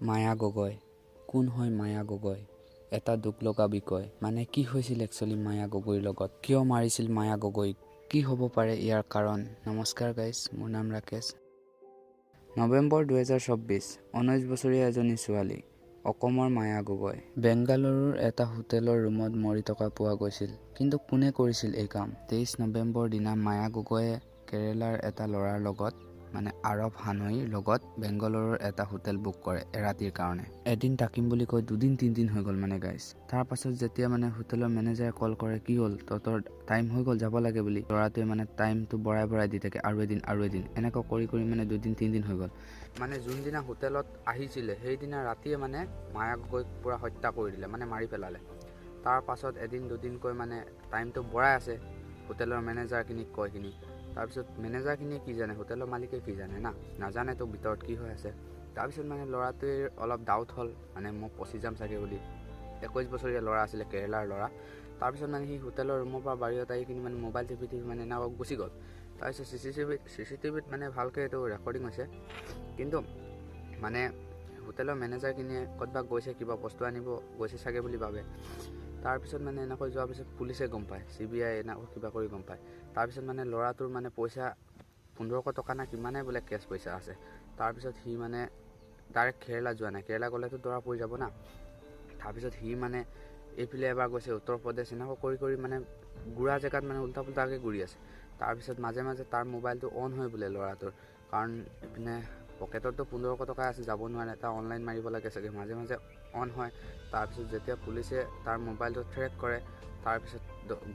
মায়া গগৈ কোন হয় মায়া গগৈ এটা দুখ লগা বিষয় মানে কি হৈছিল একচুৱেলি মায়া গগৈৰ লগত কিয় মাৰিছিল মায়া গগৈক কি হ'ব পাৰে ইয়াৰ কাৰণ নমস্কাৰ গাইজ মোৰ নাম ৰাকেশ নৱেম্বৰ 2024 19 বছৰীয়া এজনী ছোৱালী অসমৰ মায়া গগৈ বেংগালুৰুৰ এটা হোটেলৰ ৰুমত মৰি থকা পোৱা গৈছিল কিন্তু কোনে কৰিছিল এই কাম 23 নৱেম্বৰ দিনা মায়া গগৈয়ে কেৰেলাৰ এটা ল'ৰাৰ লগত মানে আৰৱ হানৈৰ লগত বেংগালুৰুৰ এটা হোটেল বুক কৰে এৰাতিৰ কাৰণে এদিন থাকিম বুলি কৈ দুদিন তিনদিন হৈ গ'ল মানে গাইজ তাৰ পাছত যেতিয়া মানে হোটেলৰ মেনেজাৰে কল কৰে কি হ'ল তহঁতৰ টাইম হৈ গ'ল যাব লাগে বুলি ল'ৰাটোৱে মানে টাইমটো বঢ়াই দি থাকে আৰু এদিন এনেকৈ কৰি মানে দুদিন তিনদিন হৈ গ'ল মানে যোনদিনা হোটেলত আহিছিলে সেইদিনা ৰাতিয়ে মানে মায়া গগৈক পুৰা হত্যা কৰি দিলে মানে মাৰি পেলালে তাৰ পাছত এদিন দুদিনকৈ মানে টাইমটো বঢ়াই আছে হোটেলৰ মেনেজাৰখিনিক কৈ তাৰপিছত মেনেজাৰখিনিয়ে কি জানে হোটেলৰ মালিকে কি জানে নাজানেতো ভিতৰত কি হৈ আছে তাৰপিছত মানে ল'ৰাটোৱে অলপ ডাউট হ'ল মানে মই পচি যাম চাগে বুলি 21 বছৰীয়া ল'ৰা আছিলে কেৰেলাৰ ল'ৰা তাৰপিছত মানে সি হোটেলৰ ৰুমৰ পৰা বাহিৰত আহি কিনি মানে মোবাইল টিপি মানে এনেকৈ গুচি গ'ল তাৰপিছত চিচিটিভিত মানে ভালকৈ এইটো ৰেকৰ্ডিং হৈছে কিন্তু মানে হোটেলৰ মেনেজাৰখিনিয়ে ক'ৰবাত গৈছে কিবা বস্তু আনিব গৈছে চাগে বুলি ভাবে তাৰপিছত মানে এনেকৈ যোৱাৰ পিছত পুলিচে গম পায় CBI এনেকৈ কিবা কৰি গম পায় তাৰপিছত মানে ল'ৰাটোৰ মানে পইচা 1500 টকা না কিমানে বোলে কেছ পইচা আছে তাৰপিছত সি মানে ডাইৰেক্ট কেৰেলা যোৱা নাই কেৰেলা গ'লেতো দৰা পৰি যাব না তাৰপিছত সি মানে এইফালে এবাৰ গৈছে উত্তৰ প্ৰদেশ এনেকৈ কৰি মানে গুড়া জেগাত মানে উল্টা পুল্টাকৈ ঘূৰি আছে তাৰপিছত মাজে তাৰ মোবাইলটো অন হয় বোলে ল'ৰাটোৰ কাৰণ ইপিনে পকেটতো 1500 টকা আছে যাব নোৱাৰে এটা অনলাইন মাৰিব লাগে চাগে মাজে অন হয় তাৰপিছত যেতিয়া পুলিচে তাৰ মোবাইলটো ট্ৰেক কৰে তাৰপিছত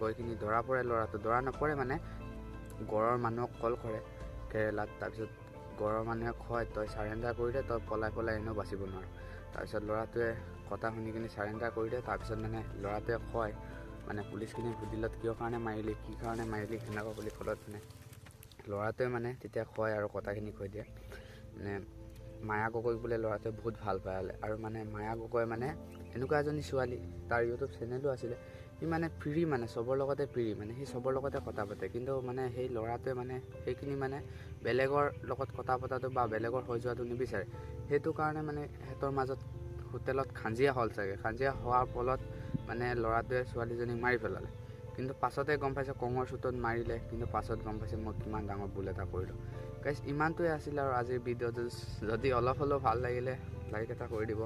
গৈ কিনি ধৰা পৰে ল'ৰাটো ধৰা নপৰে মানে গড়ৰ মানুহক কল কৰে কেৰেলাত তাৰপিছত গড়ৰ মানুহে কয় তই চাৰেণ্ডাৰ কৰি দে তই পলাই এনেও বাচিব নোৱাৰ তাৰপিছত ল'ৰাটোৱে কথা শুনি কিনি চাৰেণ্ডাৰ কৰি দিয়ে তাৰপিছত মানে ল'ৰাটোৱে কয় মানে পুলিচখিনি সুধিলত কিয় কাৰণে মাৰিলি কি কাৰণে মাৰিলি সেনেকুৱা বুলি ক'লত মানে ল'ৰাটোৱে মানে তেতিয়া কয় আৰু কথাখিনি কৈ দিয়ে মানে মায়া গগৈক বোলে ল'ৰাটোৱে বহুত ভাল পালে আৰু মানে মায়া গগৈ মানে এনেকুৱা এজনী ছোৱালী তাৰ ইউটিউব চেনেলো আছিলে সি মানে ফ্ৰী মানে চবৰ লগতে ফ্ৰী মানে সি চবৰ লগতে কথা পাতে কিন্তু মানে সেই ল'ৰাটোৱে মানে সেইখিনি মানে বেলেগৰ লগত কথা পতাটো বা বেলেগৰ হৈ যোৱাটো নিবিচাৰে সেইটো কাৰণে মানে সিহঁতৰ মাজত হোটেলত খাঞ্জিয়া হ'ল চাগে খাঞ্জিয়া হোৱাৰ ফলত মানে ল'ৰাটোৱে ছোৱালীজনীক মাৰি পেলালে কিন্তু পাছতে গম পাইছে কঙৰ চোটত মাৰিলে কিন্তু পাছত গম পাইছে মই কিমান ডাঙৰ ভুল এটা কৰিলোঁ গাইজ ইমানটোৱে আছিল আৰু আজিৰ ভিডিঅ'টো যদি অলপ হ'লেও ভাল লাগিলে লাইক এটা কৰি দিব